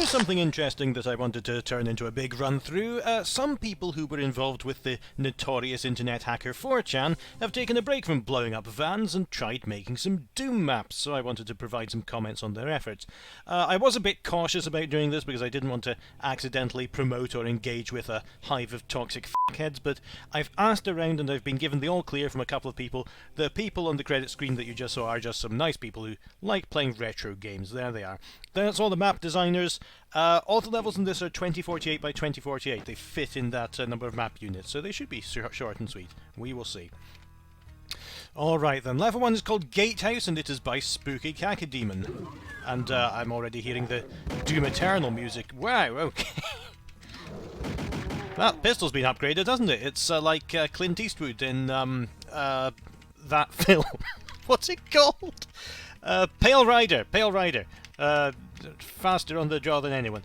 Here's something interesting that I wanted to turn into a big run-through. Some people who were involved with the notorious internet hacker 4chan have taken a break from blowing up vans and tried making some Doom maps, so I wanted to provide some comments on their efforts. I was a bit cautious about doing this because I didn't want to accidentally promote or engage with a hive of toxic f***heads, but I've asked around and I've been given the all-clear from a couple of people. The people on the credit screen that you just saw are just some nice people who like playing retro games. There they are. That's all the map designers. All the levels in this are 2048 by 2048. They fit in that number of map units, so they should be short and sweet. We will see. Alright then, level 1 is called Gatehouse, and it is by Spooky Cacodemon. And I'm already hearing the Doom Eternal music. Wow, okay. That pistol's been upgraded, hasn't it? It's like Clint Eastwood in that film. What's it called? Pale Rider. Pale Rider. Faster on the draw than anyone.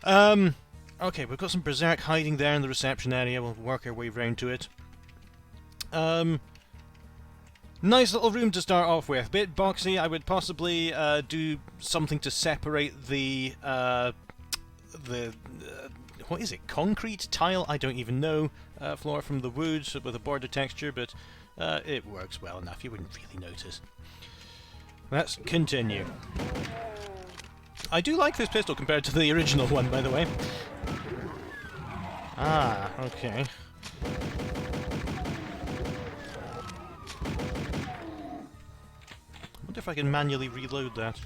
Okay, we've got some Berserk hiding there in the reception area. We'll work our way round to it. Nice little room to start off with. Bit boxy. I would possibly do something to separate the what is it? Concrete tile? I don't even know. Floor from the wood with a border texture, but it works well enough. You wouldn't really notice. Let's continue. I do like this pistol compared to the original one, by the way. Ah, okay. I wonder if I can manually reload that.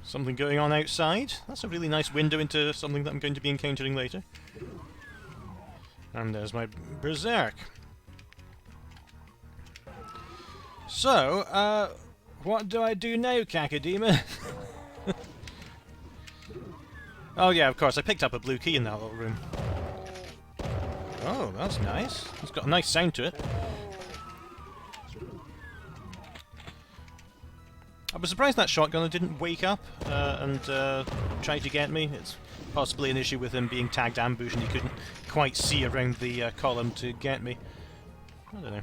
Something going on outside. That's a really nice window into something that I'm going to be encountering later. And there's my Berserk. So, what do I do now, Cacodemon? Oh yeah, of course, I picked up a blue key in that little room. Oh, that's nice. It's got a nice sound to it. I was surprised that shotgunner didn't wake up and try to get me. It's possibly an issue with him being tagged ambush and he couldn't quite see around the column to get me. I don't know.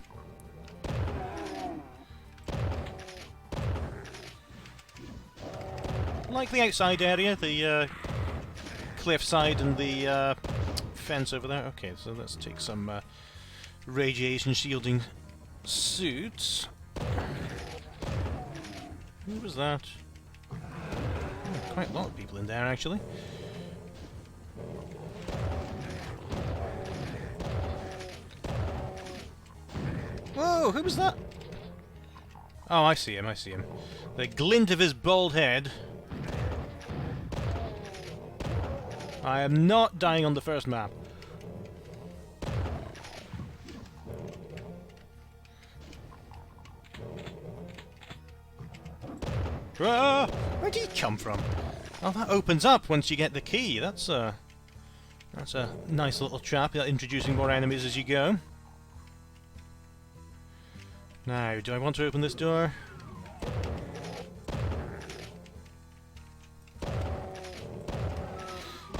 Like the outside area, the cliffside and the fence over there. Okay, so let's take some radiation shielding suits. Who was that? Oh, quite a lot of people in there, actually. Whoa, who was that? Oh, I see him, I see him. The glint of his bald head. I am not dying on the first map. Ah, where did he come from? Oh, that opens up once you get the key. That's a nice little trap, introducing more enemies as you go. Now, do I want to open this door?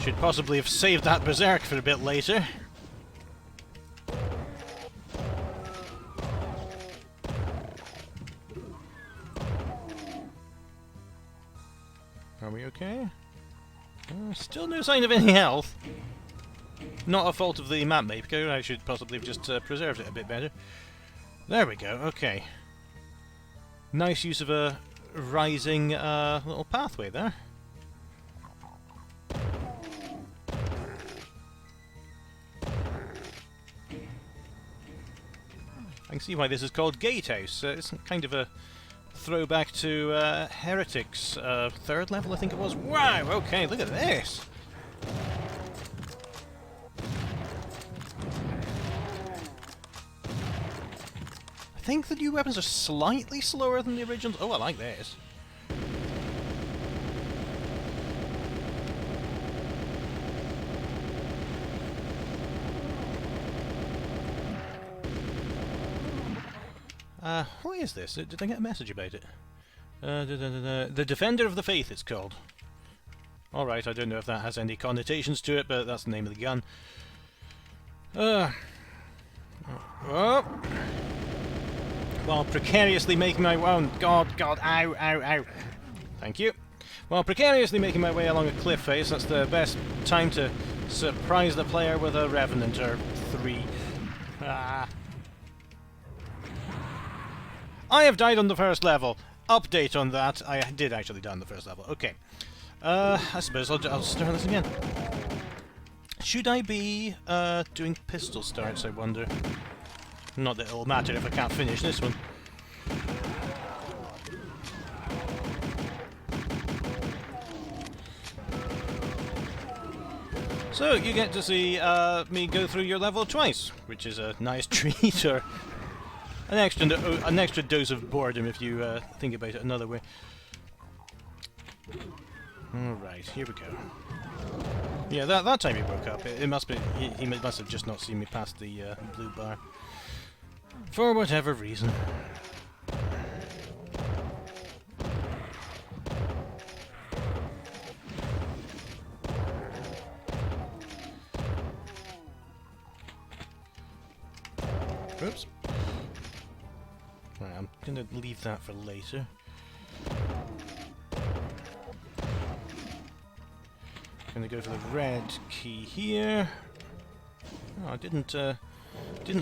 Should possibly have saved that Berserk for a bit later. Are we okay? Still no sign of any health. Not a fault of the map maker. I should possibly have just preserved it a bit better. There we go, okay. Nice use of a rising little pathway there. I can see why this is called Gatehouse. It's kind of a throwback to Heretics. Third level, I think it was. Wow, okay, look at this! I think the new weapons are slightly slower than the originals. Oh, I like this. What is this? Did I get a message about it? The Defender of the Faith, it's called. Alright, I don't know if that has any connotations to it, but that's the name of the gun. Oh. While precariously making my... Oh, God, ow. Thank you. While precariously making my way along a cliff face, that's the best time to surprise the player with a Revenant or 3. Ah. I have died on the first level. Update on that. I did actually die on the first level. Okay. I suppose I'll start this again. Should I be doing pistol starts, I wonder? Not that it'll matter if I can't finish this one. So, you get to see me go through your level twice, which is a nice treat, or an extra dose of boredom if you think about it another way. Alright, here we go. Yeah, that time he woke up. It must be... He must have just not seen me past the blue bar. For whatever reason. Oops. Right, I'm gonna leave that for later. Gonna go for the red key here. Oh, I didn't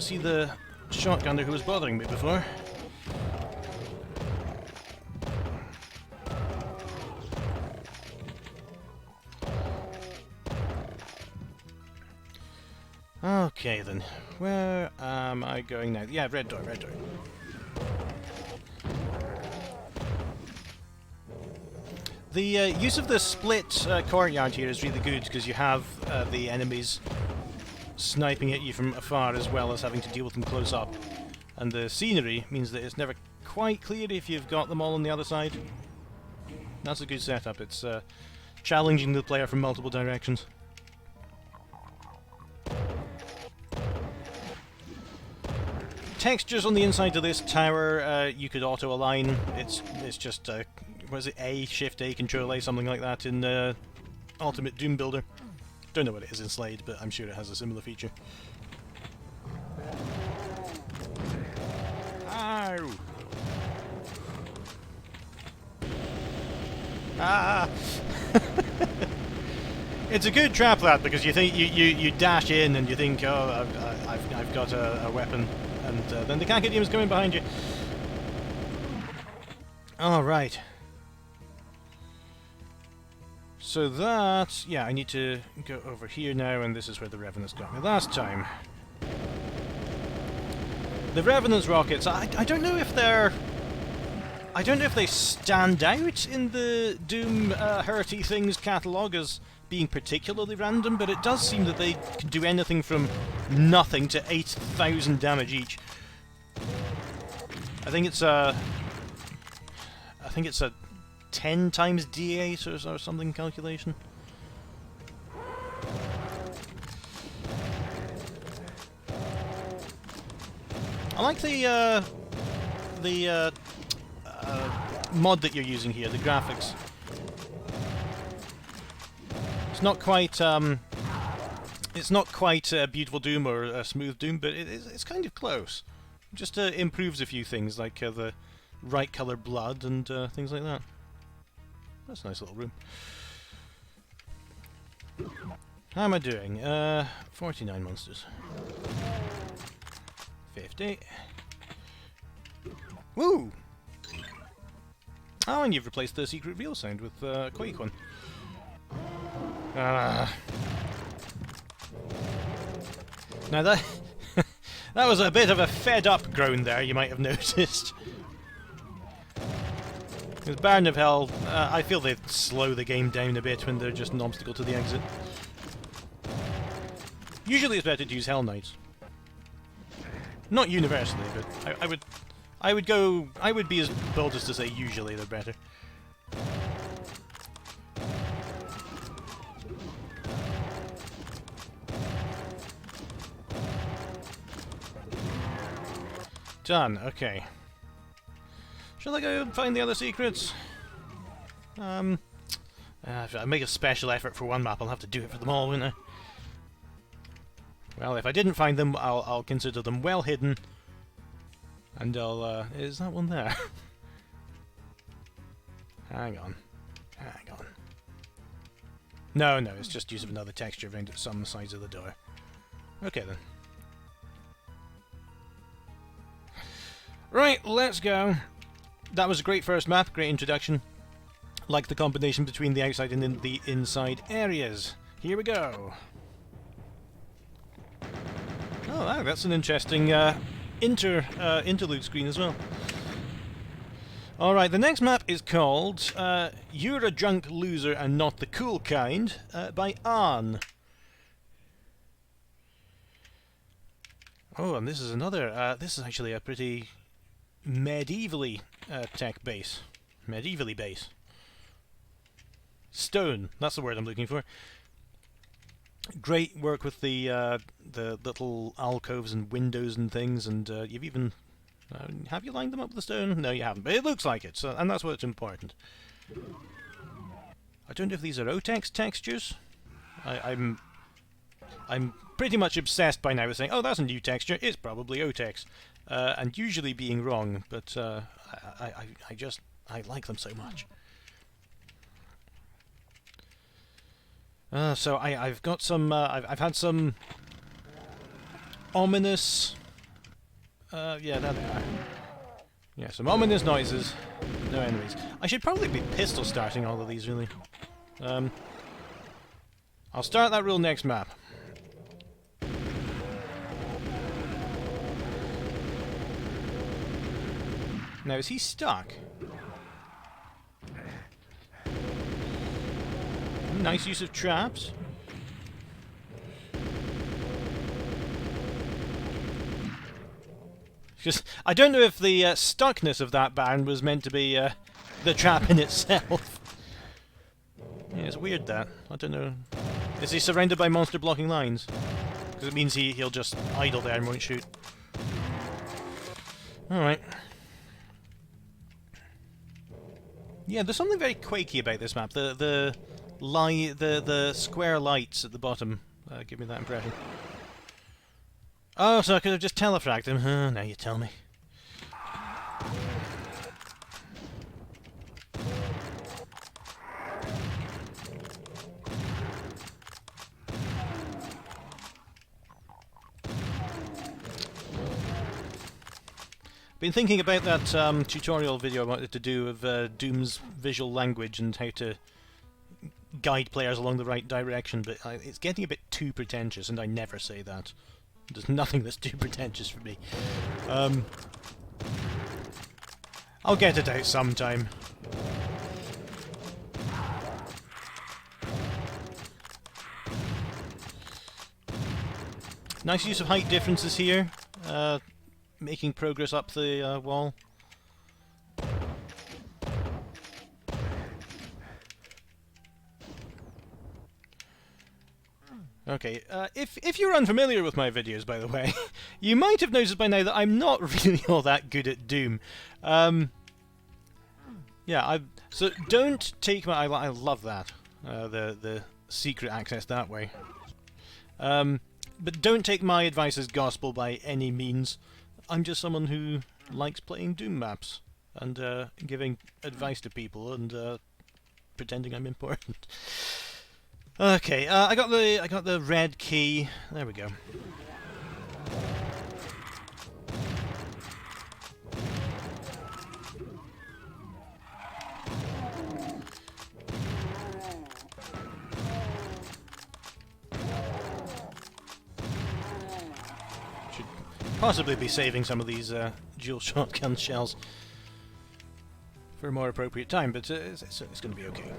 see the shotgunner who was bothering me before. Okay then, where am I going now? Yeah, red door, red door. The use of the split courtyard here is really good because you have the enemies sniping at you from afar as well as having to deal with them close up. And the scenery means that it's never quite clear if you've got them all on the other side. That's a good setup. It's challenging the player from multiple directions. Textures on the inside of this tower you could auto-align. It's just was it A, Shift A, Control A, something like that in Ultimate Doom Builder. Don't know what it is in Slade, but I'm sure it has a similar feature. Ow! Ah! It's a good trap, that, because you think you dash in and you think, oh, I've got a weapon, and then the Cacodemon is coming behind you. All right. So that, yeah, I need to go over here now, and this is where the Revenants got me last time. The Revenants rockets, I don't know if they're... I don't know if they stand out in the Doom Hurty Things catalogue as being particularly random, but it does seem that they can do anything from nothing to 8,000 damage each. I think it's a 10 times D8 or something calculation. I like the mod that you're using here, the graphics. It's not quite Beautiful Doom or Smooth Doom, but it's kind of close. Just improves a few things, like the right colour blood and things like that. That's a nice little room. How am I doing? 49 monsters. 50. Woo! Oh, and you've replaced the secret reveal sound with a Quake one. Now that that was a bit of a fed-up groan there, you might have noticed. With Baron of Hell, I feel they slow the game down a bit when they're just an obstacle to the exit. Usually it's better to use Hell Knights. Not universally, but I would be as bold as to say usually they're better. Done, okay. Shall I go find the other secrets? If I make a special effort for one map, I'll have to do it for them all, won't I? Well, if I didn't find them, I'll consider them well hidden. And I'll, is that one there? Hang on. Hang on. No, it's just use of another texture around at some sides of the door. Okay then. Right, let's go. That was a great first map, great introduction. Like the combination between the outside and the inside areas. Here we go. Oh, wow, that's an interesting interlude screen as well. Alright, the next map is called You're a Drunk Loser and Not the Cool Kind by Arn. Oh, and this is another, this is actually a pretty medievally tech base. Medievally base. Stone, that's the word I'm looking for. Great work with the little alcoves and windows and things, and you've even... have you lined them up with the stone? No, you haven't, but it looks like it, so, and that's what's important. I don't know if these are OTEX textures. I'm pretty much obsessed by now with saying, oh, that's a new texture, it's probably OTEX. And usually being wrong, but I like them so much. So I've got some, I've had some ominous... yeah, there they are. Yeah, some ominous noises. No enemies. I should probably be pistol starting all of these, really. I'll start that real next map. Now, is he stuck? Nice use of traps. Just, I don't know if the stuckness of that band was meant to be the trap in itself. Yeah, it's weird that. I don't know. Is he surrounded by monster blocking lines? Because it means he'll just idle there and won't shoot. Alright. Yeah, there's something very quaky about this map. The square lights at the bottom give me that impression. Oh, so I could have just telefragged him. Now you tell me. Been thinking about that tutorial video I wanted to do of Doom's visual language and how to guide players along the right direction, but it's getting a bit too pretentious, and I never say that. There's nothing that's too pretentious for me. I'll get it out sometime. Nice use of height differences here. Making progress up the wall. Okay, if you're unfamiliar with my videos, by the way, you might have noticed by now that I'm not really all that good at Doom. Yeah, so don't take my... I love that, the secret access that way. But don't take my advice as gospel by any means. I'm just someone who likes playing Doom maps and giving advice to people and pretending I'm important. Okay, I got the red key. There we go. Should possibly be saving some of these dual shotgun shells for a more appropriate time, but it's going to be okay.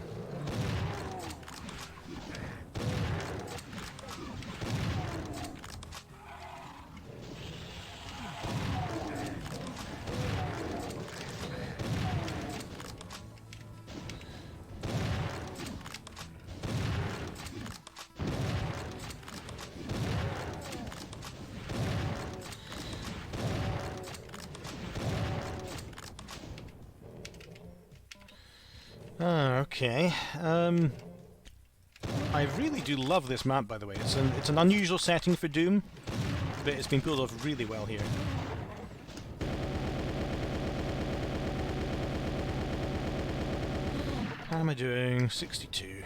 Okay. I really do love this map, by the way. It's an unusual setting for Doom, but it's been pulled off really well here. How am I doing? 62.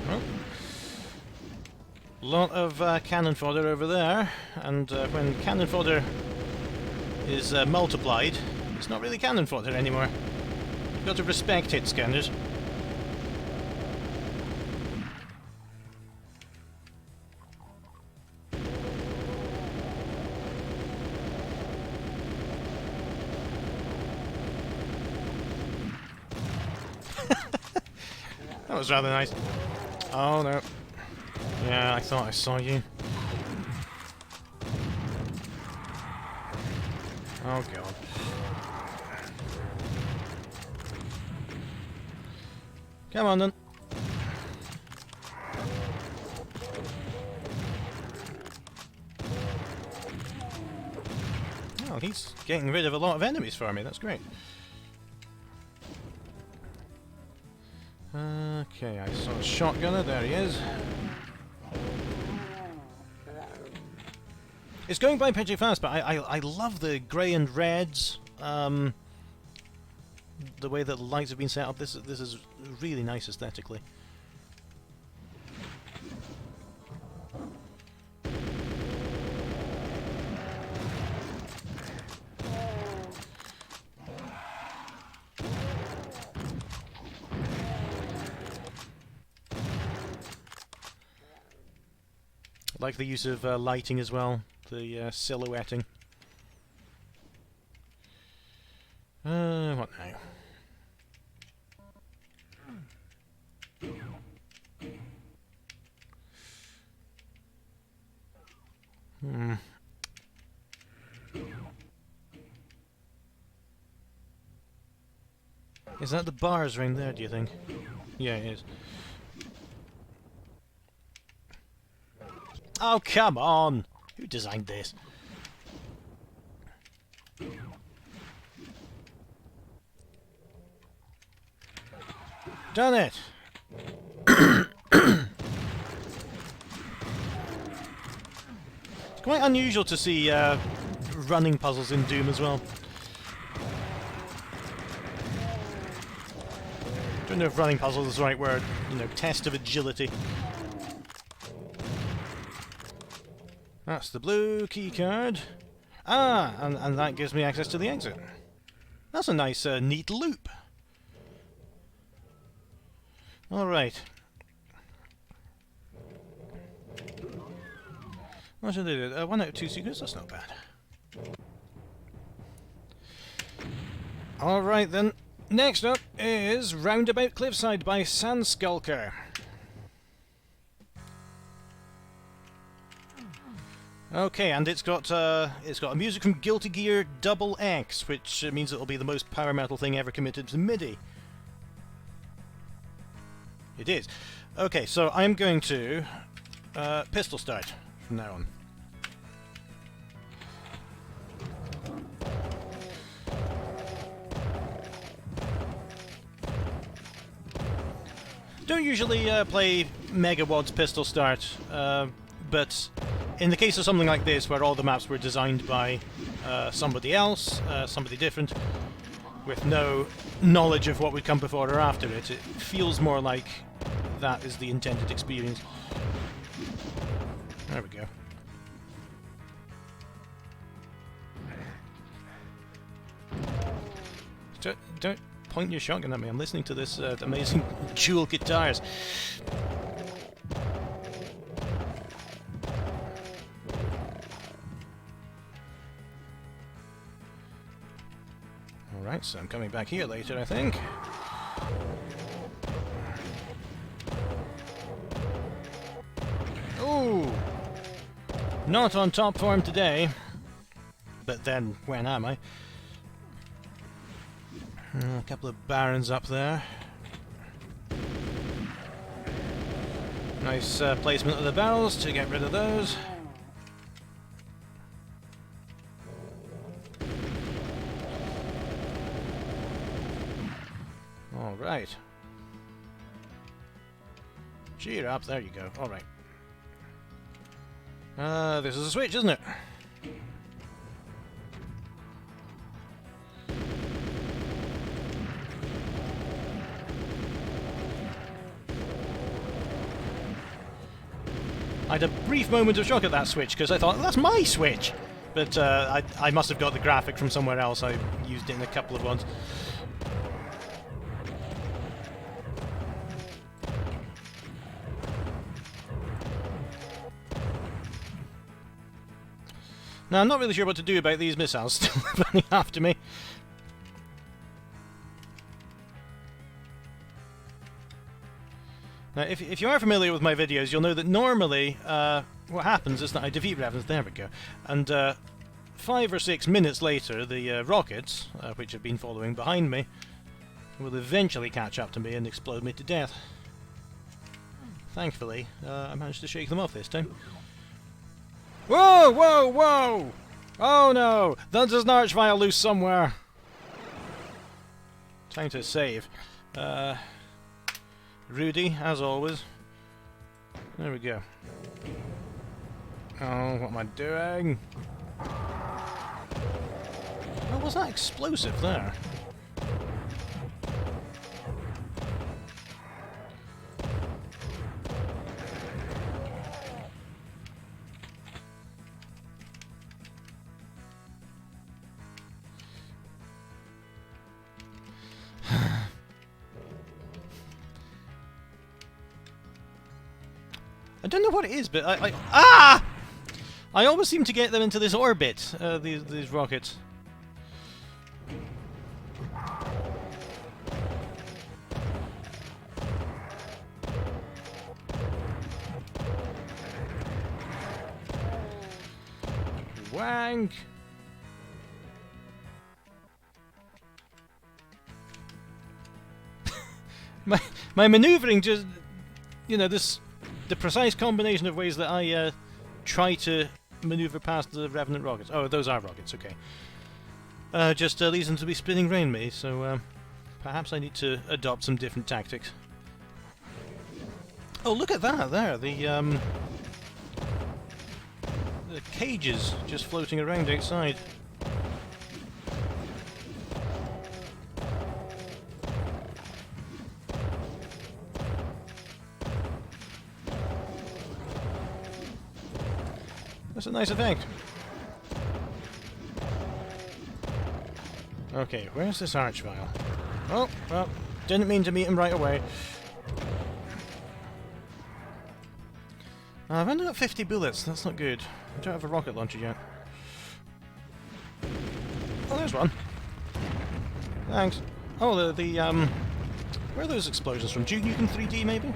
Oh. Lot of cannon fodder over there, and when cannon fodder is multiplied, it's not really cannon fodder anymore. You've got to respect it, Scanners. That was rather nice. Oh no. Yeah, I thought I saw you. Oh god. Come on then. Oh, he's getting rid of a lot of enemies for me, that's great. Okay, I saw a shotgunner, there he is. It's going by pretty fast, but I love the grey and reds. The way that the lights have been set up, this is really nice aesthetically. I like the use of lighting as well, the silhouetting. What now? Is that the bars ring there, do you think? Yeah, it is. Oh, come on! Who designed this? Done it! It's quite unusual to see running puzzles in Doom as well. I don't know if running puzzle is the right word. You know, test of agility. That's the blue key card. Ah, and that gives me access to the exit. That's a nice, neat loop. Alright. What should I do? 1 out of 2 secrets? That's not bad. Alright then. Next up is Roundabout Cliffside by Sandsculker. Okay, and it's got a music from Guilty Gear Double X, which means it'll be the most power metal thing ever committed to MIDI. It is. Okay, so I'm going to pistol start from now on. Don't usually play Megawad's pistol start, but in the case of something like this, where all the maps were designed by somebody else, somebody different, with no knowledge of what would come before or after it, it feels more like that is the intended experience. There we go. Don't point your shotgun at me, I'm listening to this amazing dual guitars. Alright, so I'm coming back here later, I think. Ooh! Not on top form today. But then, when am I? A couple of barons up there. Nice placement of the barrels to get rid of those. Alright. Cheer up, there you go. Alright. This is a switch, isn't it? I had a brief moment of shock at that switch, because I thought, that's my switch! But I must have got the graphic from somewhere else. I used it in a couple of ones. Now, I'm not really sure what to do about these missiles still running after me. Now, if you are familiar with my videos, you'll know that normally what happens is that I defeat Revenants, there we go, and 5 or 6 minutes later the rockets, which have been following behind me, will eventually catch up to me and explode me to death. Thankfully, I managed to shake them off this time. Whoa, whoa, whoa! Oh no! There's an Archvile loose somewhere! Time to save. Rudy, as always. There we go. Oh, what am I doing? Oh, was that explosive there? I don't know what it is, but I always seem to get them into this orbit, these rockets. Wank! my maneuvering just, you know, the precise combination of ways that I try to maneuver past the Revenant rockets. Oh, those are rockets, okay. Just leads them to be spinning round me, so perhaps I need to adopt some different tactics. Oh, look at that there, the cages just floating around outside. That's a nice effect. Okay, where's this Archvile? Oh, well, didn't mean to meet him right away. I've only got 50 bullets, that's not good. I don't have a rocket launcher yet. Oh, there's one. Thanks. Oh, where are those explosions from? Duke Nukem 3D, maybe?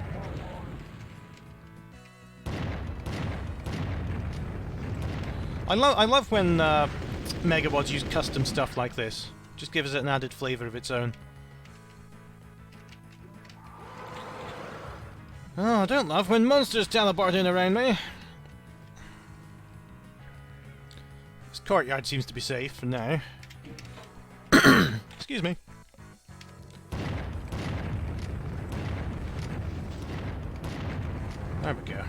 I love when Megawads use custom stuff like this. Just gives it an added flavour of its own. Oh, I don't love when monsters teleport in around me. This courtyard seems to be safe for now. Excuse me. There we go.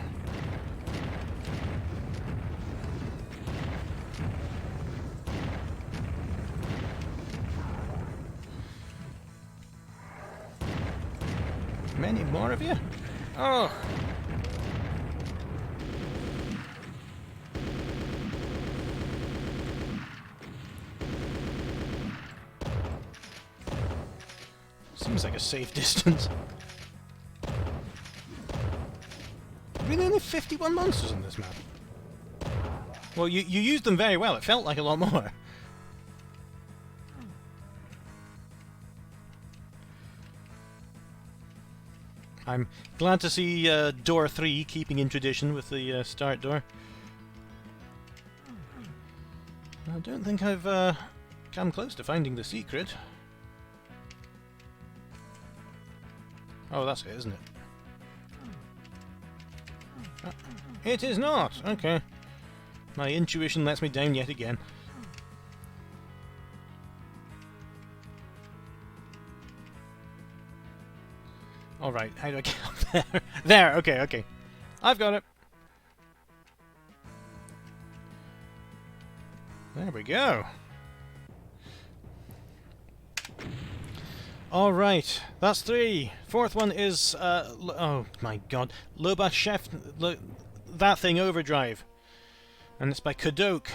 Many more of you? Oh! Seems like a safe distance. Really only 51 monsters on this map? Well, you used them very well. It felt like a lot more. I'm glad to see door 3 keeping in tradition with the start door. I don't think I've come close to finding the secret. Oh, that's it, isn't it? It is not! Okay. My intuition lets me down yet again. Alright, how do I get up there? There, okay, okay. I've got it. There we go. Alright, that's 3. Fourth one is, oh my god, that thing Overdrive. And it's by Khodoque.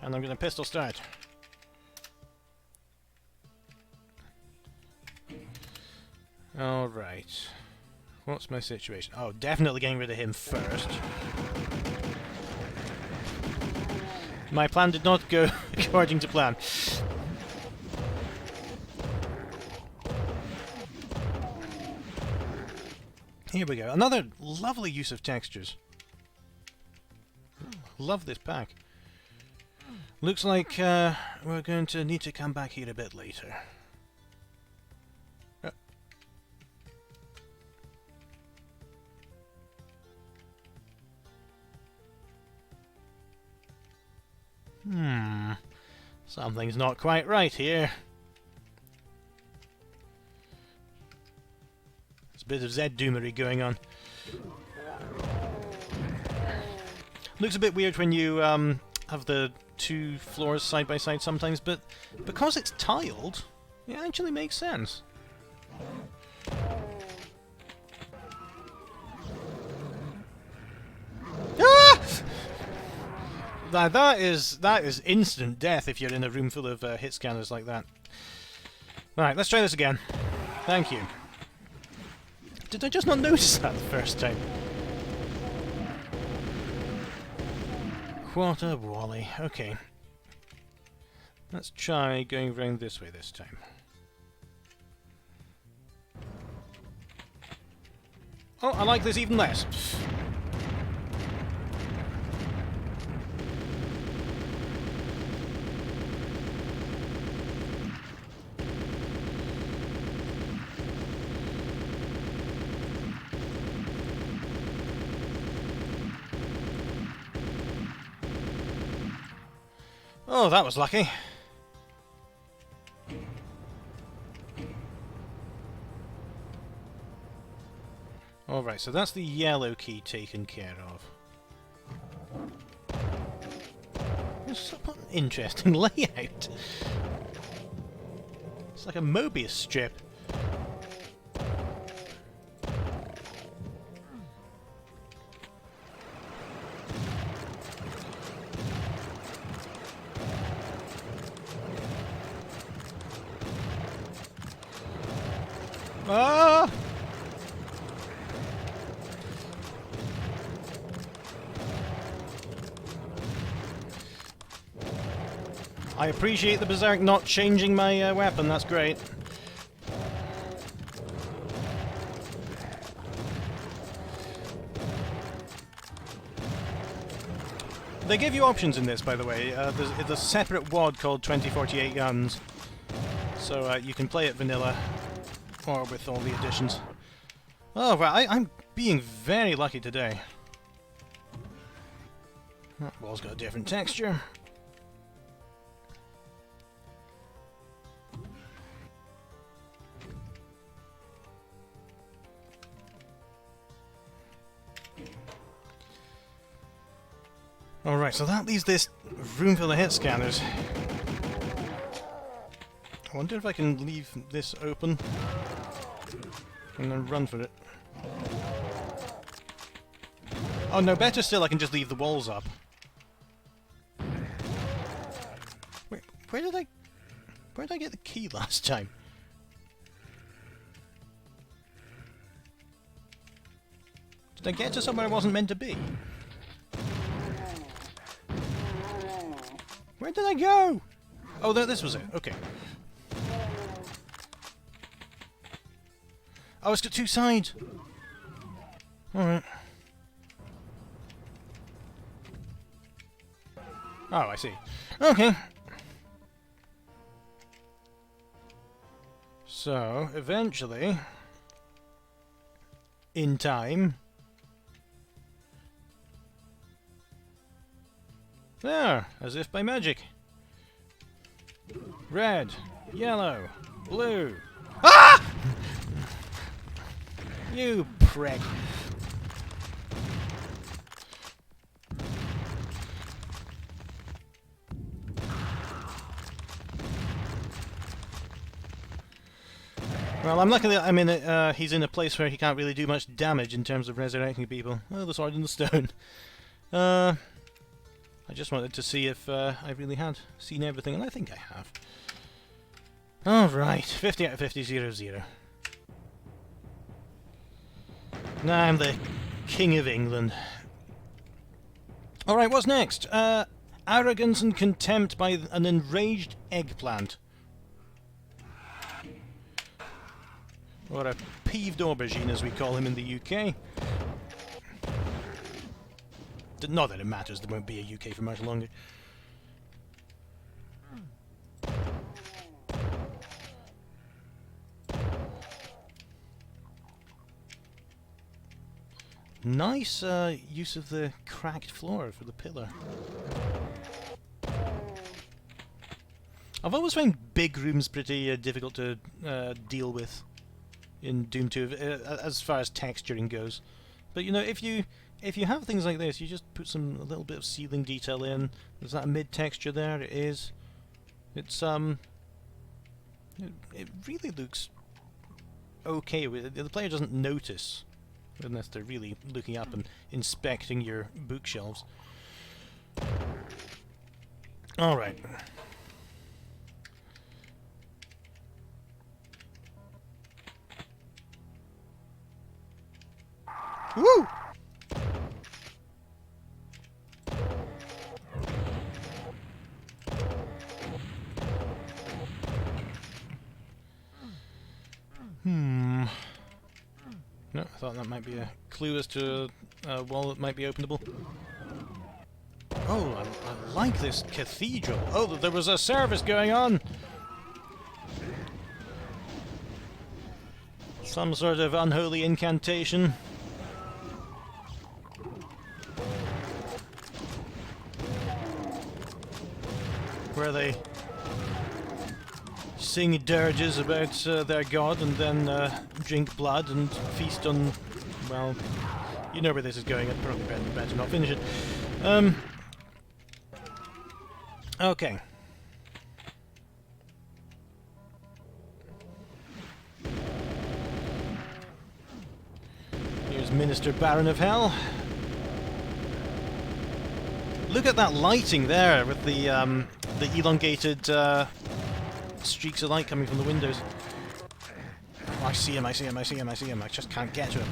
And I'm going to pistol start. Alright. What's my situation? Oh, definitely getting rid of him first. My plan did not go according to plan. Here we go. Another lovely use of textures. Love this pack. Looks like we're going to need to come back here a bit later. Something's not quite right here. There's a bit of Z-doomery going on. Looks a bit weird when you have the two floors side by side sometimes, but because it's tiled, it actually makes sense. Ah! That is instant death if you're in a room full of hit scanners like that. Right, let's try this again. Thank you. Did I just not notice that the first time? What a wally. Okay. Let's try going around this way this time. Oh, I like this even less. Oh, that was lucky. Alright, so that's the yellow key taken care of. It's an interesting layout. It's like a Mobius strip. Ah! I appreciate the Berserk not changing my weapon, that's great. They give you options in this, by the way. There's a separate WOD called 2048 Guns, so you can play it vanilla. Or with all the additions. Oh, right, I'm being very lucky today. That wall's got a different texture. Alright, so that leaves this room full of hit scanners. I wonder if I can leave this open and then run for it. Oh no, better still, I can just leave the walls up. Wait, where did I get the key last time? Did I get to somewhere I wasn't meant to be? Where did I go? Oh, this was it. Okay. Oh, it's got two sides. Alright. Oh, I see. Okay. So, eventually, in time... There, as if by magic. Red, yellow, blue. Ah! You prick. Well, I'm lucky that he's in a place where he can't really do much damage in terms of resurrecting people. Oh, the sword in the stone. I just wanted to see if I really had seen everything, and I think I have. Alright, 50 out of 50, 0-0. Now I'm the King of England. Alright, what's next? Arrogance and Contempt by an Enraged Eggplant. Or a peeved aubergine, as we call him in the UK. Not that it matters, there won't be a UK for much longer. Nice use of the cracked floor for the pillar. I've always found big rooms pretty difficult to deal with in Doom 2 as far as texturing goes. But you know, if you have things like this, you just put a little bit of ceiling detail in. Is that a mid texture there? It is. It's it really looks okay. The player doesn't notice unless they're really looking up and inspecting your bookshelves. All right. Woo! No, I thought that might be a clue as to a wall that might be openable. Oh, I like this cathedral. Oh, there was a service going on! Some sort of unholy incantation. Where they sing dirges about their god and then drink blood and feast on, well, you know where this is going. I'd probably better not finish it. Okay. Here's Minister Baron of Hell. Look at that lighting there with the elongated streaks of light coming from the windows. Oh, I see him, I see him, I see him, I see him. I just can't get to him.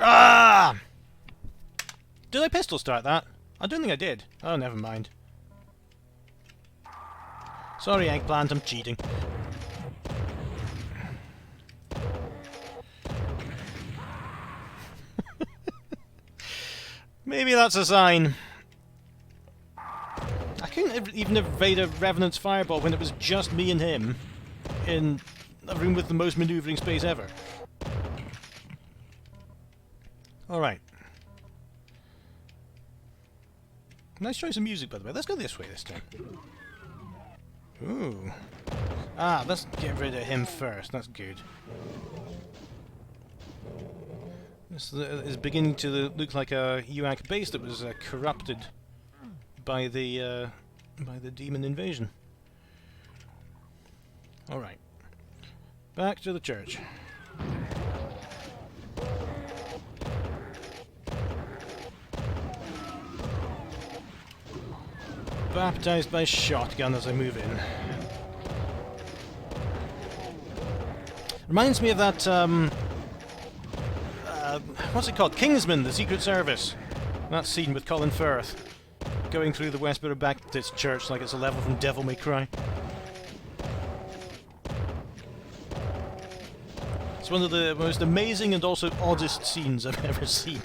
Ah! Did I pistol start that? I don't think I did. Oh, never mind. Sorry, Eggplant, I'm cheating. Maybe that's a sign. I couldn't even evade a Revenant's fireball when it was just me and him in a room with the most maneuvering space ever. Alright. Nice choice of music, by the way. Let's go this way this time. Ooh. Ah, let's get rid of him first. That's good. This is beginning to look like a UAC base that was corrupted by the demon invasion. All right, back to the church. Baptized by shotgun as I move in. Reminds me of that. What's it called? Kingsman, the Secret Service. That scene with Colin Firth going through the Westboro Baptist Church like it's a level from Devil May Cry. It's one of the most amazing and also oddest scenes I've ever seen.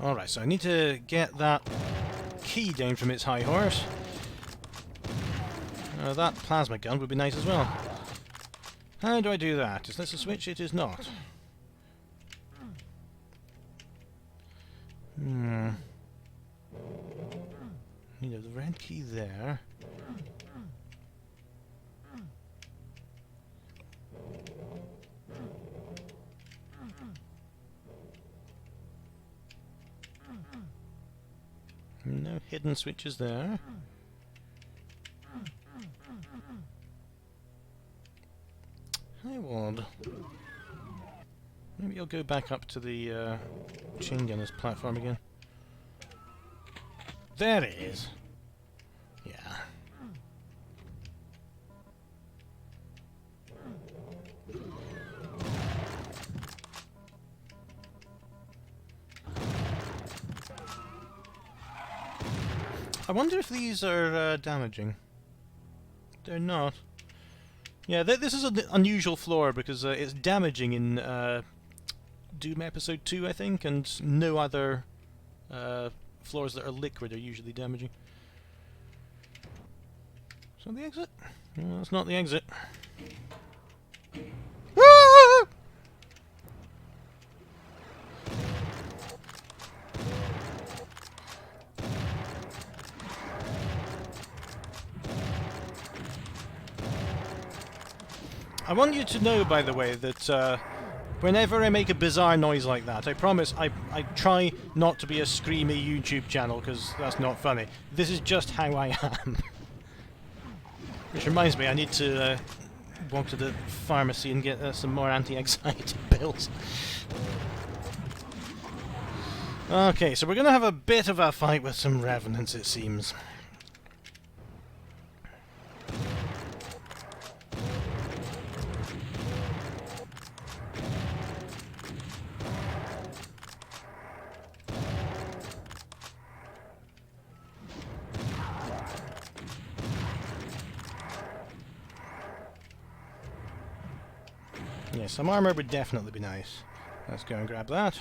Alright, so I need to get that key down from its high horse. That plasma gun would be nice as well. How do I do that? Is this a switch? It is not. You know, the red key there. No hidden switches there. Hi, Ward. Maybe I'll go back up to the chain gunner's platform again. There it is. Yeah. I wonder if these are damaging. They're not. Yeah, this is an unusual floor because it's damaging in Doom Episode 2, I think, and no other floors that are liquid are usually damaging. Is that the exit? No, that's not the exit. Ah! I want you to know, by the way, that whenever I make a bizarre noise like that, I promise I try not to be a screamy YouTube channel, because that's not funny. This is just how I am. Which reminds me, I need to walk to the pharmacy and get some more anti-anxiety pills. Okay, so we're going to have a bit of a fight with some revenants, it seems. Yeah, some armor would definitely be nice. Let's go and grab that.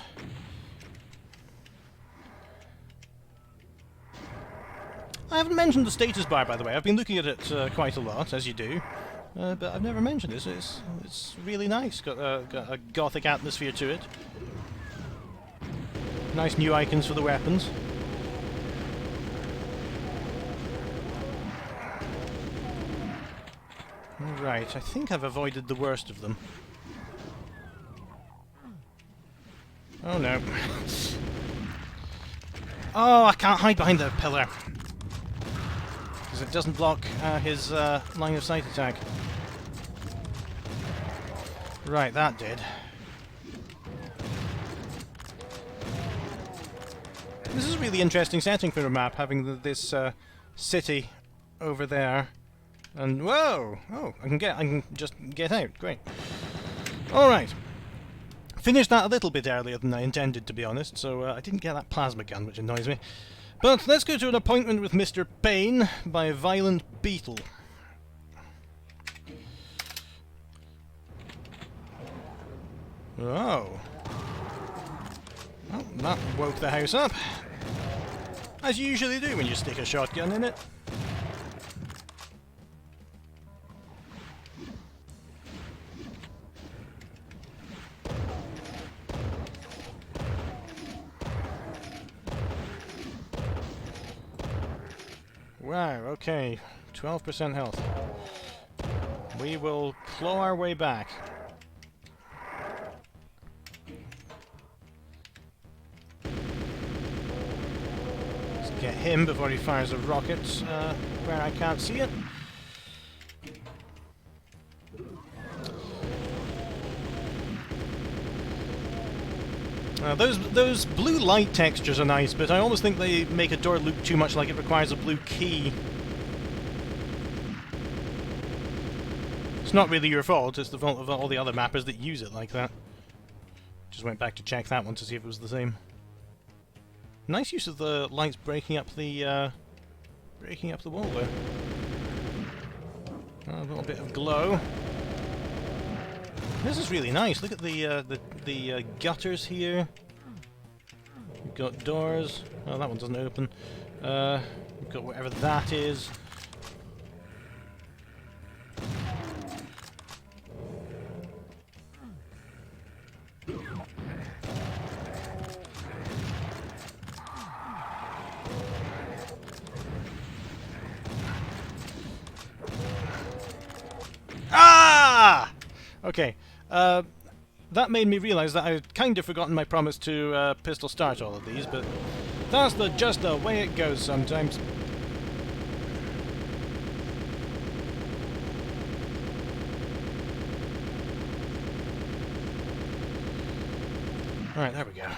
I haven't mentioned the status bar, by the way. I've been looking at it quite a lot, as you do. But I've never mentioned it. It's really nice. Got a gothic atmosphere to it. Nice new icons for the weapons. Right, I think I've avoided the worst of them. Oh no. Oh, I can't hide behind the pillar. Because it doesn't block his line of sight attack. Right, that did. This is a really interesting setting for a map, having this city over there. And whoa! Oh, I can just get out. Great. Alright. Finished that a little bit earlier than I intended, to be honest, so I didn't get that plasma gun, which annoys me. But let's go to an appointment with Mr. Pain by ViolentBeetle. Oh. Well, that woke the house up. As you usually do when you stick a shotgun in it. Wow, okay. 12% health. We will claw our way back. Let's get him before he fires a rocket where I can't see it. Those blue light textures are nice, but I almost think they make a door look too much like it requires a blue key. It's not really your fault, it's the fault of all the other mappers that use it like that. Just went back to check that one to see if it was the same. Nice use of the lights breaking up the wall there. A little bit of glow. This is really nice. Look at the gutters here. We've got doors. Oh, that one doesn't open. We've got whatever that is. Okay, that made me realise that I'd kind of forgotten my promise to pistol start all of these, but that's just the way it goes sometimes. Alright, there we go.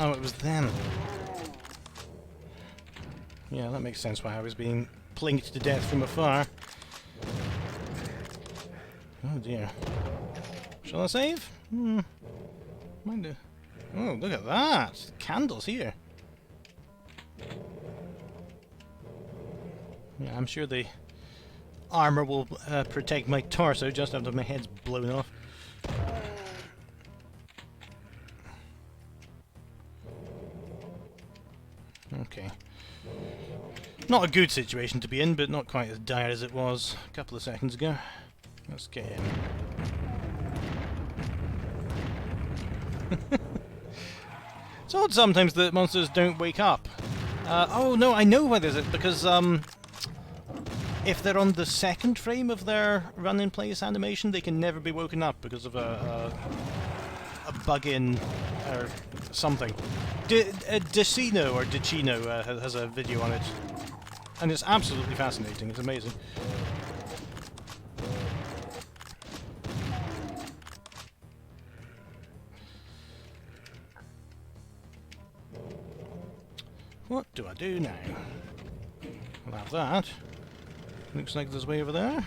Oh, it was them. Yeah, that makes sense why I was being plinked to death from afar. Oh dear. Shall I save? Mind it. Oh, look at that! Candles here. Yeah, I'm sure the armor will protect my torso just after my head's blown off. Okay. Not a good situation to be in, but not quite as dire as it was a couple of seconds ago. Let's get in. It's odd sometimes that monsters don't wake up. Oh no, I know why there's it, because if they're on the second frame of their run-in-place animation, they can never be woken up because of a bug-in or something. Decino or Decino has a video on it, and it's absolutely fascinating. It's amazing. What do I do now? I'll have that. Looks like there's a way over there.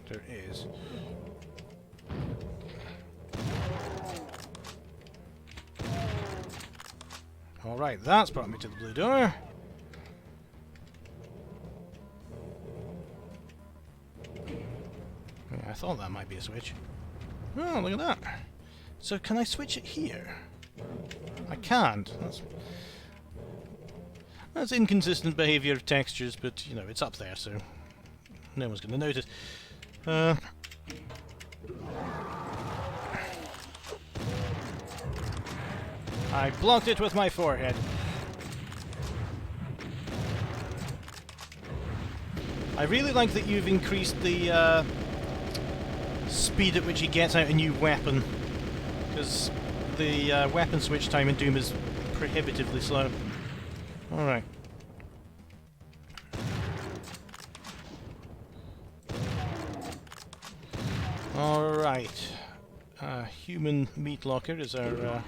There is. Alright, that's brought me to the blue door. Yeah, I thought that might be a switch. Oh, look at that. So can I switch it here? I can't. That's inconsistent behaviour of textures, but, you know, it's up there, so no one's going to notice. I blocked it with my forehead. I really like that you've increased the speed at which he gets out a new weapon, because the weapon switch time in Doom is prohibitively slow. Alright. Alright. Human meat locker is our... Oh,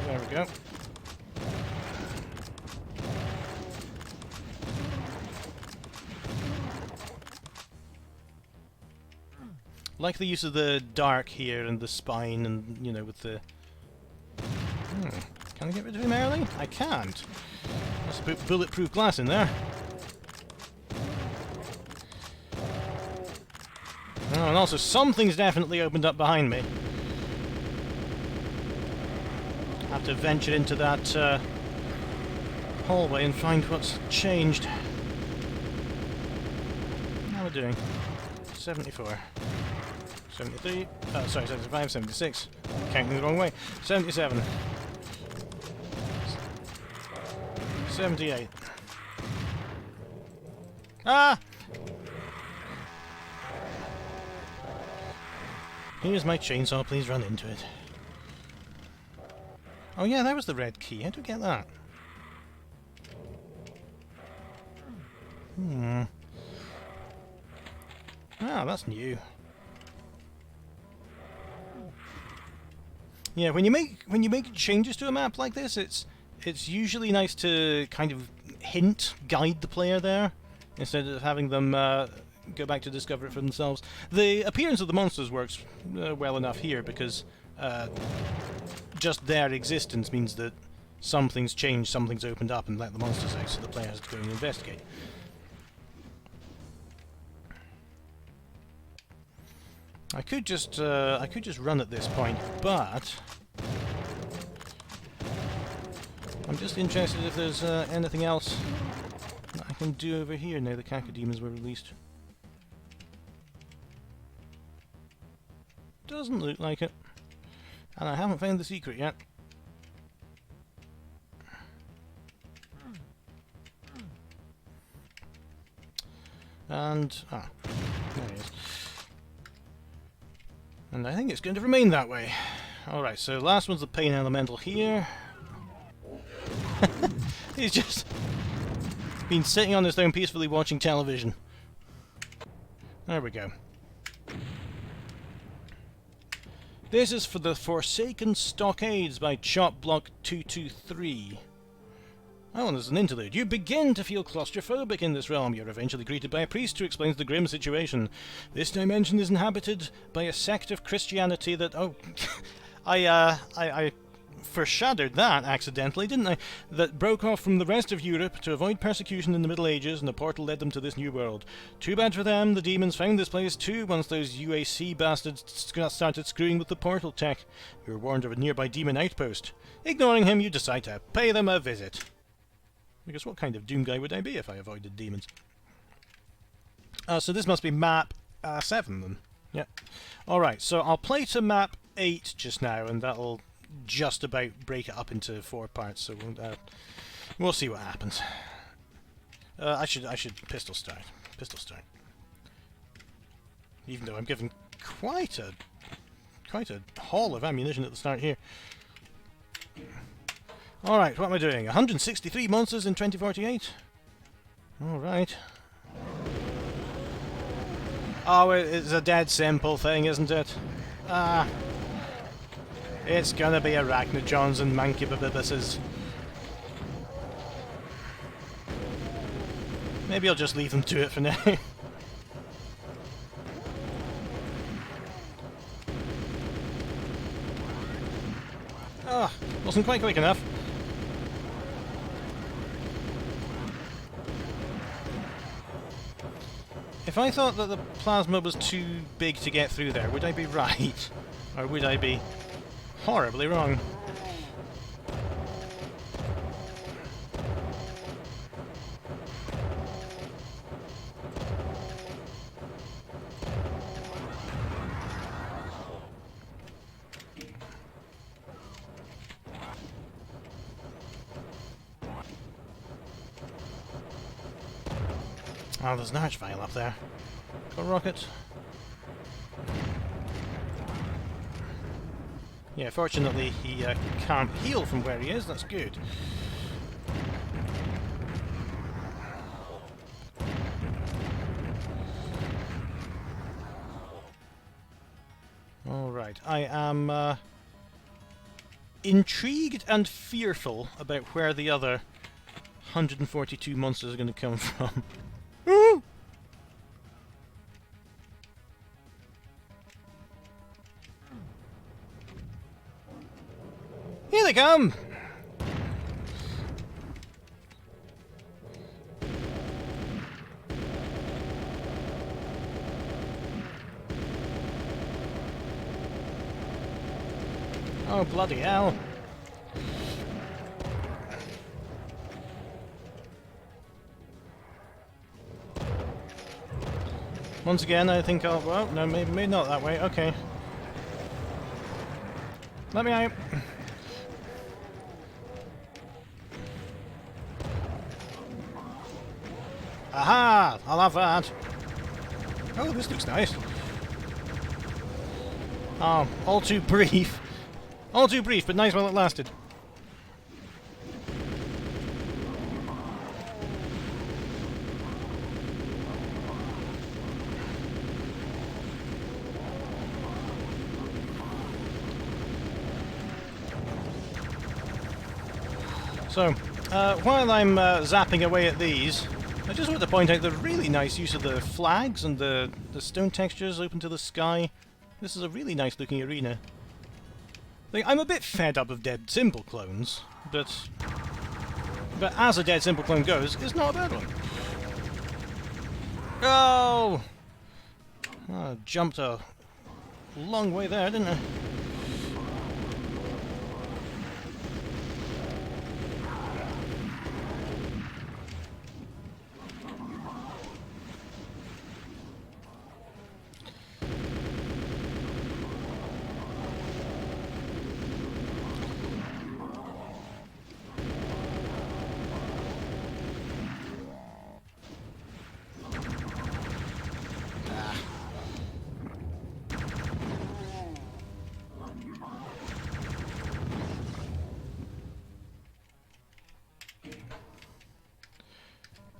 there we go. Like the use of the dark here and the spine and, you know, with the... Can I get rid of him early? I can't. Let's put bulletproof glass in there. Oh, and also something's definitely opened up behind me. Have to venture into that hallway and find what's changed. How are we doing? 74. 73. Sorry, 75, 76. Counting the wrong way. 77. 78. Ah! Here's my chainsaw, please run into it. Oh yeah, that was the red key. How do we get that? Ah, that's new. Yeah, when you make changes to a map like this, it's usually nice to kind of guide the player there, instead of having them go back to discover it for themselves. The appearance of the monsters works well enough here, because just their existence means that something's changed, something's opened up and let the monsters out, so the player has to go and investigate. I could just run at this point, but I'm just interested if there's anything else that I can do over here now the Cacodemons were released. Doesn't look like it. And I haven't found the secret yet. And... ah, there he is. And I think it's going to remain that way. Alright, so last one's the Pain Elemental here. He's just been sitting on his throne peacefully watching television. There we go. This is for the Forsaken Stockades by Chop Block 223. Oh, and there's an interlude. You begin to feel claustrophobic in this realm. You're eventually greeted by a priest who explains the grim situation. This dimension is inhabited by a sect of Christianity that... oh, I foreshadowed that accidentally, didn't I? That broke off from the rest of Europe to avoid persecution in the Middle Ages, and a portal led them to this new world. Too bad for them, the demons found this place too once those UAC bastards started screwing with the portal tech. You were warned of a nearby demon outpost. Ignoring him, you decide to pay them a visit. Because what kind of Doom guy would I be if I avoided demons? So this must be map 7 then. Yeah. Alright, so I'll play to map 8 just now, and that'll just about break it up into 4 parts, so we'll see what happens. I should pistol start. Pistol start. Even though I'm given quite a haul of ammunition at the start here. Alright, what am I doing? 163 monsters in 2048? Alright. Oh, it's a dead simple thing, isn't it? Ah. It's gonna be Arachnojons and Mancubibuses. Maybe I'll just leave them to it for now. Ah, wasn't quite quick enough. If I thought that the plasma was too big to get through there, would I be right? Or would I be horribly wrong? Oh, there's an archvile up there. Got a rocket. Yeah, fortunately he can't heal from where he is, that's good. Alright, I am intrigued and fearful about where the other 142 monsters are going to come from. Here they come! Oh, bloody hell. Once again, I think I'll... well, no, maybe not that way. Okay. Let me out. Aha! I'll have that. Oh, this looks nice. Oh, all too brief. All too brief, but nice while it lasted. So, while I'm zapping away at these, I just want to point out the really nice use of the flags and the stone textures open to the sky. This is a really nice looking arena. Like, I'm a bit fed up of Dead Symbol clones, but as a Dead Symbol clone goes, it's not a bad one. Oh! I jumped a long way there, didn't I?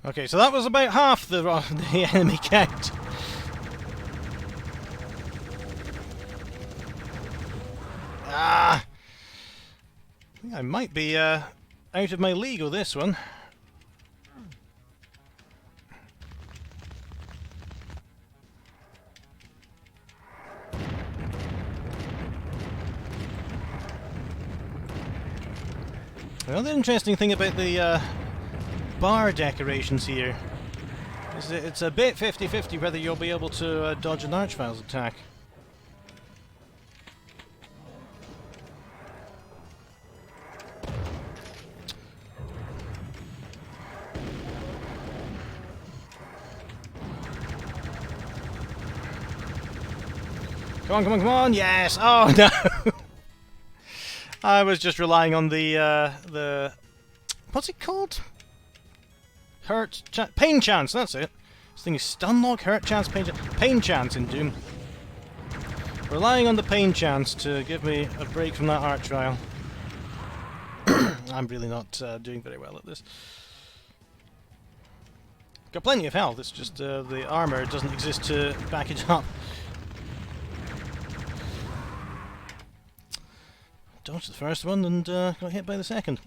Okay, so that was about half the enemy count. Ah! I think I might be out of my league with this one. Another interesting thing about the bar decorations here is that it's a bit 50-50 whether you'll be able to dodge an Archvile's attack. Come on, come on, come on! Yes! Oh no! I was just relying on the what's it called? Pain chance. That's it. This thing is stun lock, hurt chance, pain chance in Doom. Relying on the pain chance to give me a break from that Archvile. I'm really not doing very well at this. Got plenty of health. It's just the armor doesn't exist to back it up. Dodged the first one and got hit by the second.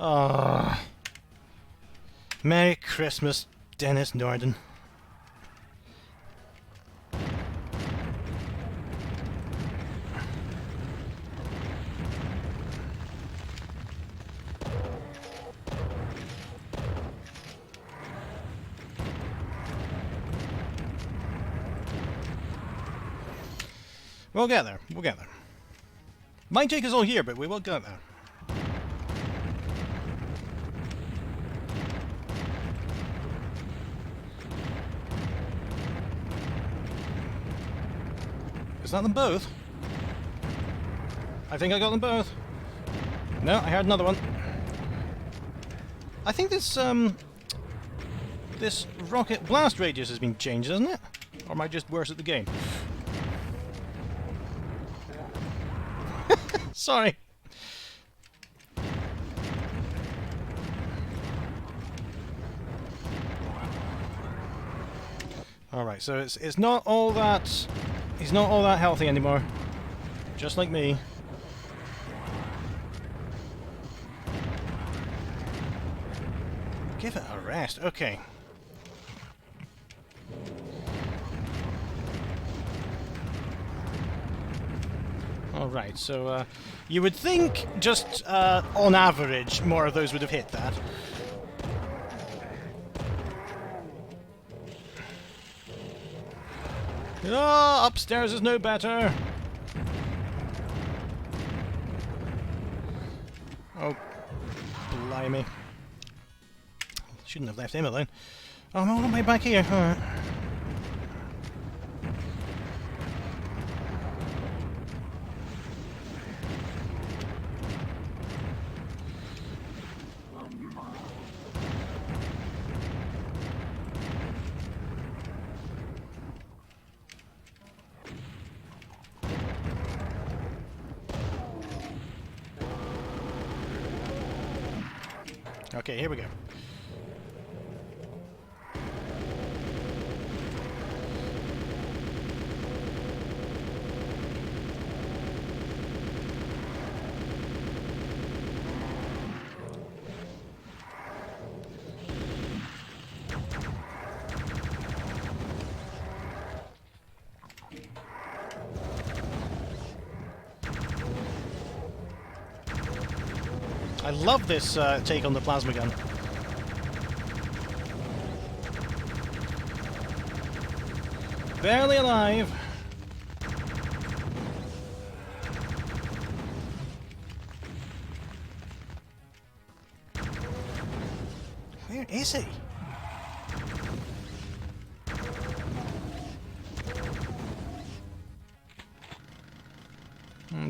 Ah, Merry Christmas, Dennis Norden. We'll get there. We'll get there. Might take us all here, but we will get there. Is that them both? I think I got them both. No, I heard another one. I think this this rocket blast radius has been changed, hasn't it? Or am I just worse at the game? Sorry. All right, so it's not all that. He's not all that healthy anymore. Just like me. Give it a rest. Okay. Alright, so you would think just on average more of those would have hit that. Oh, upstairs is no better. Oh, blimey. Shouldn't have left him alone. Oh, I'm all the way back here. Alright. Okay, here we go. I love this take on the plasma gun. Barely alive. Where is he?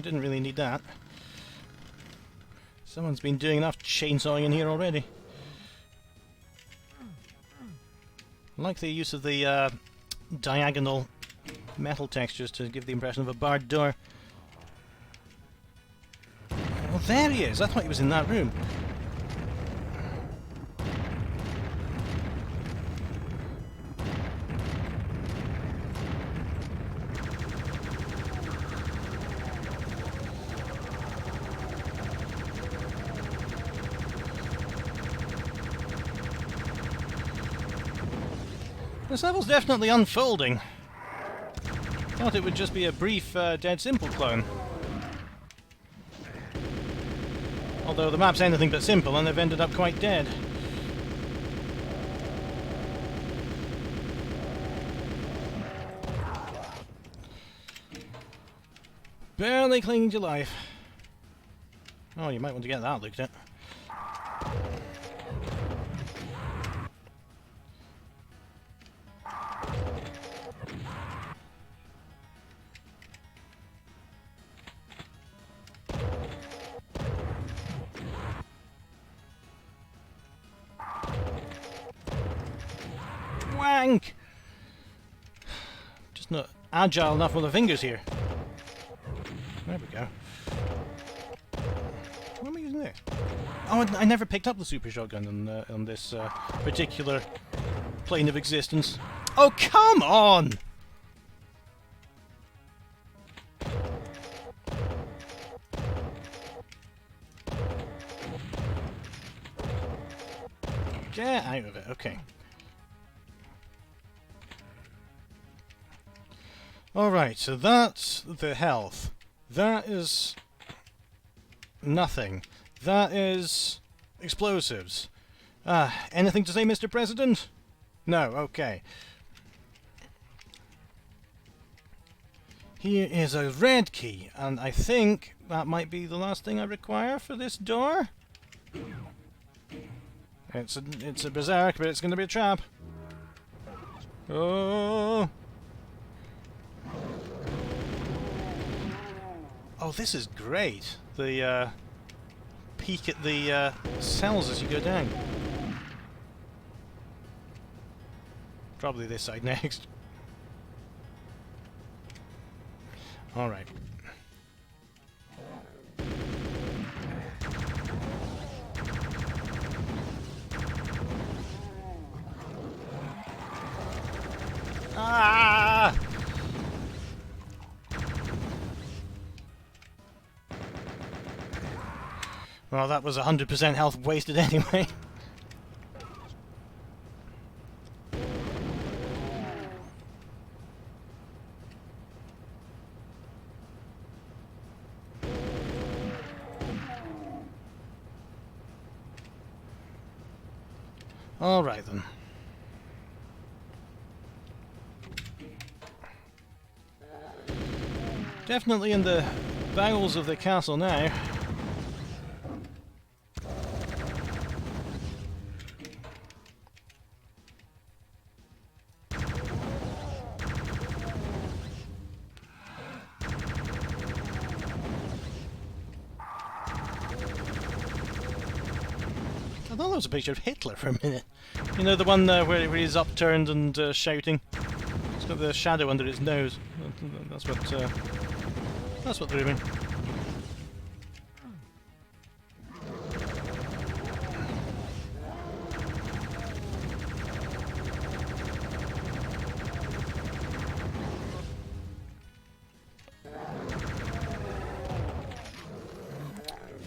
Didn't really need that. Someone's been doing enough chainsawing in here already. I like the use of the diagonal metal textures to give the impression of a barred door. Oh, there he is! I thought he was in that room. This level's definitely unfolding. Thought it would just be a brief, dead simple clone. Although the map's anything but simple and they've ended up quite dead. Barely clinging to life. Oh, you might want to get that looked at. Wank! Just not agile enough with the fingers here. There we go. What am I using there? Oh, I never picked up the super shotgun on this particular plane of existence. Oh, come on! Get out of it, okay. Alright, so that's the health. That is nothing. That is explosives. Anything to say, Mr. President? No, okay. Here is a red key, and I think that might be the last thing I require for this door. It's a berserk, but it's going to be a trap. Oh! Oh, this is great. The peek at the cells as you go down. Probably this side next. Alright. Ah! Well, that was 100% health wasted anyway. Alright then. Definitely in the bowels of the castle now. I thought that was a picture of Hitler for a minute. You know, the one where he's upturned and shouting. He's got the shadow under his nose. That's what threw me.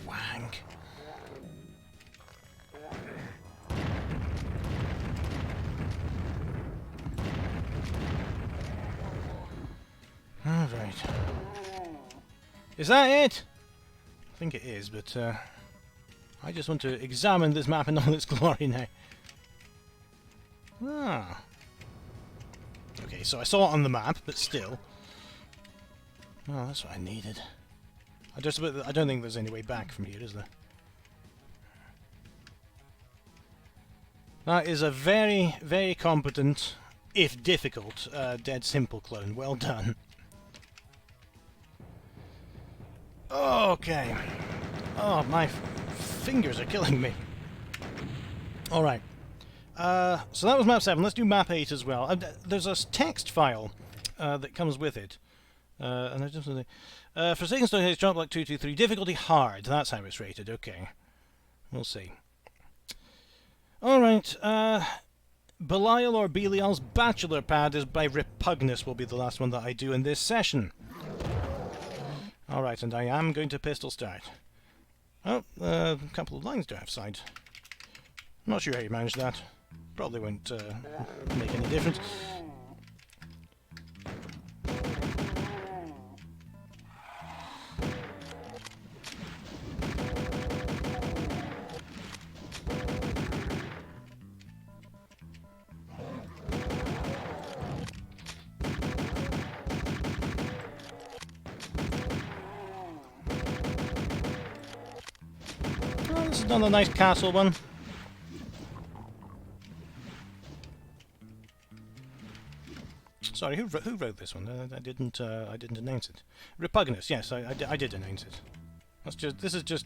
Wank. All right. Is that it? I think it is, but I just want to examine this map in all its glory now. Ah. Okay, so I saw it on the map, but still. Oh, that's what I needed. I don't think there's any way back from here, is there? That is a very, very competent, if difficult, dead simple clone. Well done. Okay. Oh, my fingers are killing me. Alright. So that was map 7. Let's do map 8 as well. There's a text file that comes with it. And I just Forsaken Stockades, Drop Block 223, difficulty hard. That's how it's rated. Okay. We'll see. Alright, Belial or Belial's Bachelor pad is by Repugnus will be the last one that I do in this session. Alright, and I am going to pistol start. Oh, a couple of lines to outside. Not sure how you managed that. Probably won't make any difference. Oh, this is another nice castle one. Sorry, who wrote this one? I didn't announce it. Repugnus, yes, I did announce it. This is just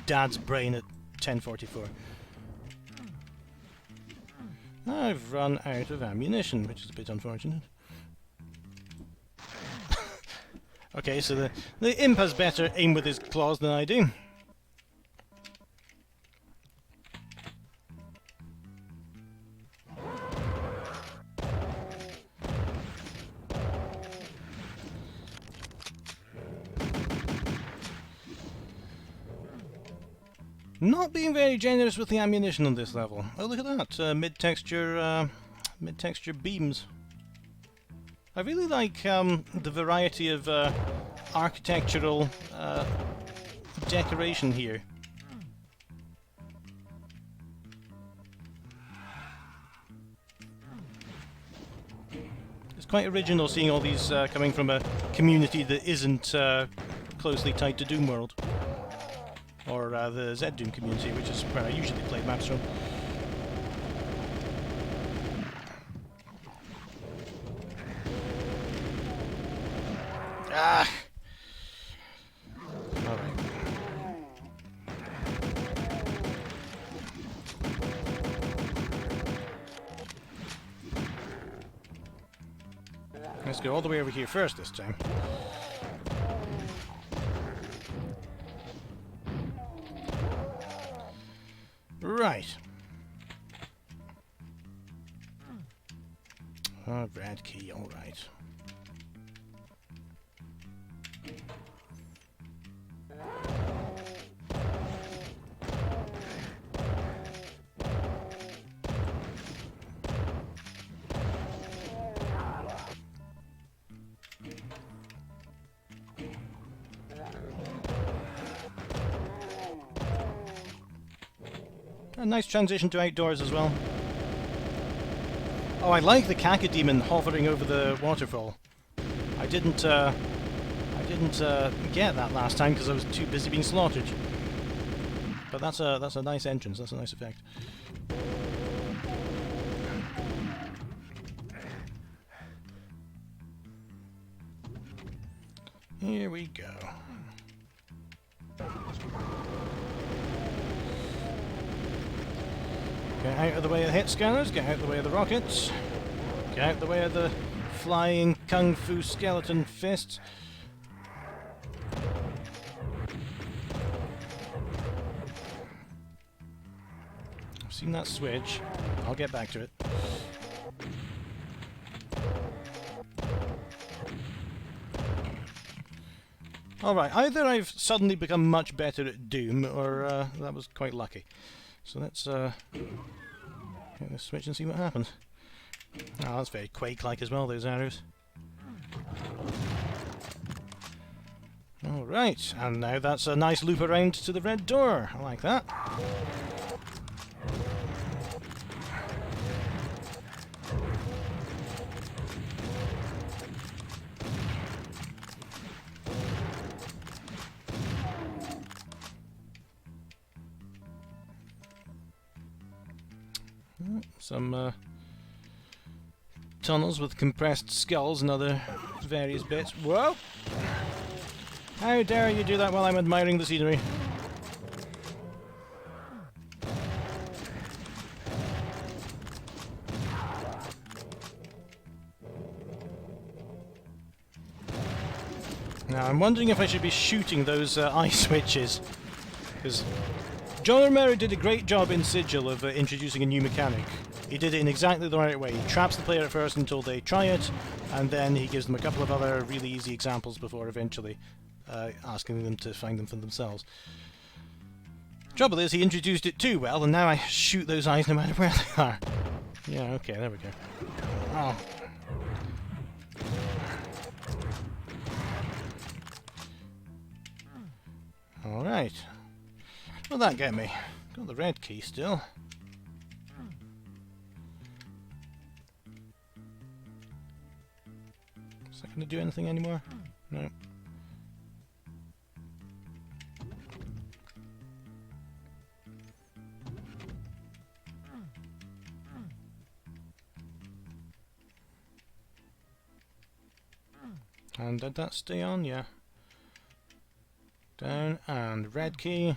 Dad's brain at 10:44. I've run out of ammunition, which is a bit unfortunate. Okay, so the imp has better aim with his claws than I do. Not being very generous with the ammunition on this level. Oh, look at that, mid-texture beams. I really like the variety of architectural decoration here. It's quite original seeing all these coming from a community that isn't closely tied to Doom World. Or the Z-Doom community, which is where I usually play maps from. Ah! Alright. Let's go all the way over here first this time. Right. Oh, red key, alright. A nice transition to outdoors as well. Oh, I like the Cacodemon hovering over the waterfall. I didn't get that last time because I was too busy being slaughtered. But that's a nice entrance. That's a nice effect. Here we go. Get out of the way of the hit scanners, get out of the way of the rockets, get out of the way of the flying kung fu skeleton fists. I've seen that switch, I'll get back to it. Alright, either I've suddenly become much better at Doom, or that was quite lucky. So let's get this switch and see what happens. Oh, that's very Quake-like as well, those arrows. Alright, and now that's a nice loop around to the red door. I like that. Some tunnels with compressed skulls and other various bits. Whoa! How dare you do that while I'm admiring the scenery? Now, I'm wondering if I should be shooting those eye switches, because John Romero did a great job in Sigil of introducing a new mechanic. He did it in exactly the right way. He traps the player at first until they try it, and then he gives them a couple of other really easy examples before eventually asking them to find them for themselves. Trouble is, he introduced it too well, and now I shoot those eyes no matter where they are. Yeah, okay, there we go. Oh. Alright. What'll that get me? Got the red key still. Is that going to do anything anymore? No. And did that stay on? Yeah. Down and red key.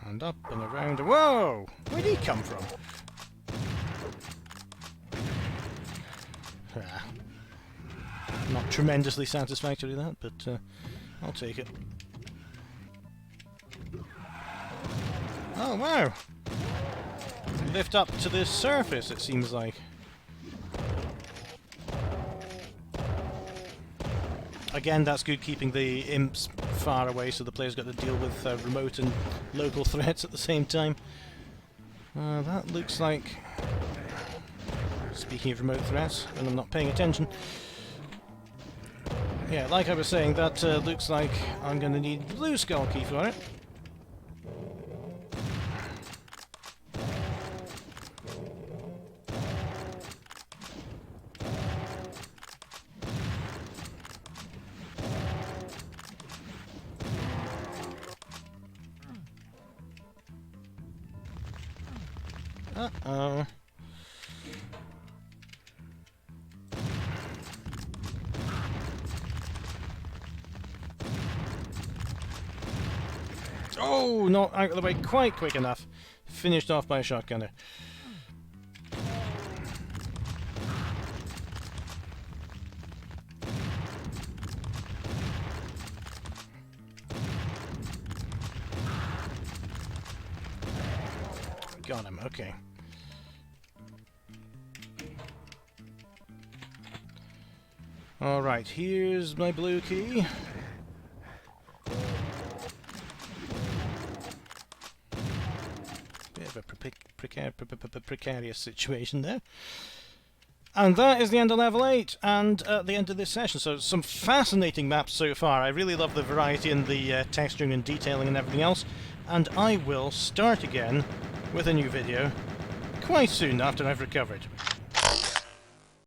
And up and around. Whoa! Where'd he come from? Not tremendously satisfactory that, but I'll take it. Oh wow! Lift up to this surface, it seems like. Again, that's good, keeping the imps far away so the player's got to deal with remote and local threats at the same time. That looks like... Speaking of remote threats, and I'm not paying attention. Yeah, like I was saying, that looks like I'm going to need the blue skull key for it. Uh-oh. Oh, not out of the way quite quick enough. Finished off by a shotgunner. Got him, okay. Alright, here's my blue key. Bit of a precarious situation there. And that is the end of level 8, and the end of this session. So some fascinating maps so far. I really love the variety and the texturing and detailing and everything else. And I will start again with a new video quite soon after I've recovered.